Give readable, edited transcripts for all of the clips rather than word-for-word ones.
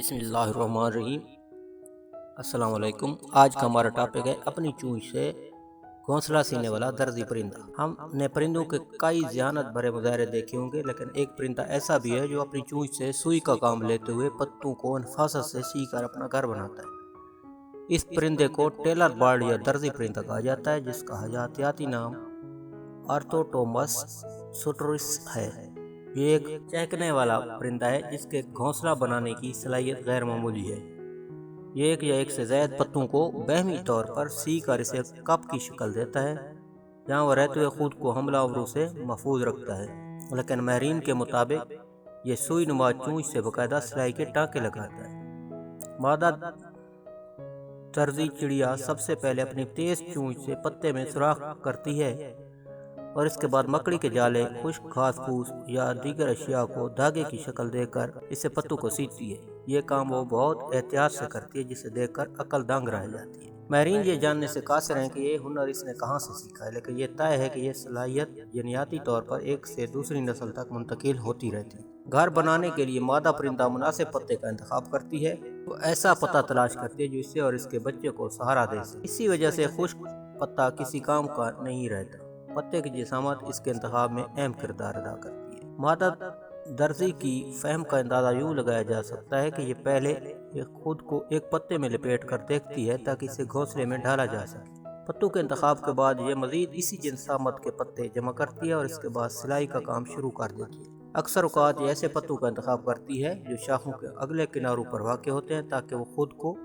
بسم اللہ الرحمن الرحیم۔ السلام علیکم۔ آج کا ہمارا ٹاپک ہے اپنی چونچ سے گھونسلہ سینے والا درزی پرندہ۔ ہم نے پرندوں کے کئی ذہانت بھرے مظاہرے دیکھے ہوں گے، لیکن ایک پرندہ ایسا بھی ہے جو اپنی چونچ سے سوئی کا کام لیتے ہوئے پتوں کو نفاست سے سی کر اپنا گھر بناتا ہے۔ اس پرندے کو ٹیلر برڈ یا درزی پرندہ کہا جاتا ہے، جس کا حیاتیاتی نام آرتھوٹومس سوٹرس ہے۔ یہ ایک چہکنے والا پرندہ ہے جس کے گھونسلہ بنانے کی صلاحیت غیر معمولی ہے۔ یہ ایک یا ایک سے زائد پتوں کو بہمی طور پر سی کر اسے کپ کی شکل دیتا ہے، جہاں وہ رہتے ہوئے خود کو حملہ آوروں سے محفوظ رکھتا ہے۔ لیکن ماہرین کے مطابق یہ سوئی نما چونچ سے باقاعدہ سلائی کے ٹانکے لگاتا ہے۔ مادہ درزی چڑیا سب سے پہلے اپنی تیز چونچ سے پتے میں سوراخ کرتی ہے اور اس کے بعد مکڑی کے جالے، خشک گھاس پھوس یا دیگر اشیاء کو دھاگے کی شکل دے کر اسے پتوں کو سیتی ہے۔ یہ کام وہ بہت احتیاط سے کرتی ہے، جسے دیکھ کر عقل دنگ رہ جاتی ہے۔ ماہرین یہ جاننے سے قاصر ہیں کہ یہ ہنر اس نے کہاں سے سیکھا ہے، لیکن یہ طے ہے کہ یہ صلاحیت جینیاتی طور پر ایک سے دوسری نسل تک منتقل ہوتی رہتی ہے۔ گھر بنانے کے لیے مادہ پرندہ مناسب پتے کا انتخاب کرتی ہے۔ وہ ایسا پتا تلاش کرتی ہے جو اسے اور اس کے بچے کو سہارا دے سکے۔ اسی وجہ سے خشک پتا کسی کام کا نہیں رہتا۔ پتے کی جسامت اس کے انتخاب میں اہم کردار ادا کرتی ہے۔ مادہ درزی کی فہم کا اندازہ یوں لگایا جا سکتا ہے کہ یہ پہلے خود کو ایک پتے میں لپیٹ کر دیکھتی ہے تاکہ اسے گھونسلے میں ڈالا جا سکے۔ پتوں کے انتخاب کے بعد یہ مزید اسی جنسامت کے پتے جمع کرتی ہے اور اس کے بعد سلائی کا کام شروع کر دیتی ہے۔ اکثر اوقات یہ ایسے پتوں کا انتخاب کرتی ہے جو شاخوں کے اگلے کناروں پر واقع ہوتے ہیں تاکہ وہ خود کو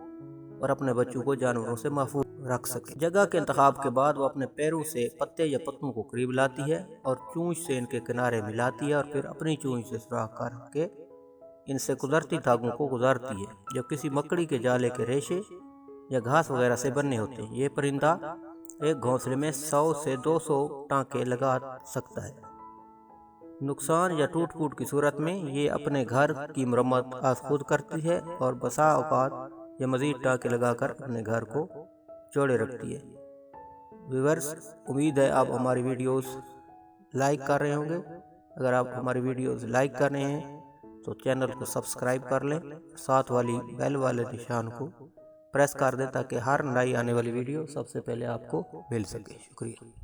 اور اپنے بچوں کو جانوروں سے محفوظ رکھ سکے۔ جگہ کے انتخاب کے بعد وہ اپنے پیروں سے پتے یا پتوں کو قریب لاتی ہے اور چونچ سے ان کے کنارے ملاتی ہے اور پھر اپنی چونچ سے سوراخ کر کے ان سے قدرتی دھاگوں کو گزارتی ہے جو کسی مکڑی کے جالے کے ریشے یا گھاس وغیرہ سے بنے ہوتے ہیں۔ یہ پرندہ ایک گھونسلے میں 100 سے 200 ٹانکے لگا سکتا ہے۔ نقصان یا ٹوٹ پھوٹ کی صورت میں یہ اپنے گھر کی مرمت از خود کرتی ہے اور بسا اوقات یہ مزید ٹانکے لگا کر اپنے گھر کو جوڑے رکھتی ہے۔ ویورز، امید ہے آپ ہماری ویڈیوز لائک کر رہے ہوں گے۔ اگر آپ ہماری ویڈیوز لائک کر رہے ہیں تو چینل کو سبسکرائب کر لیں، ساتھ والی بیل والے نشان کو پریس کر دیں تاکہ ہر نئی آنے والی ویڈیو سب سے پہلے آپ کو مل سکے۔ شکریہ۔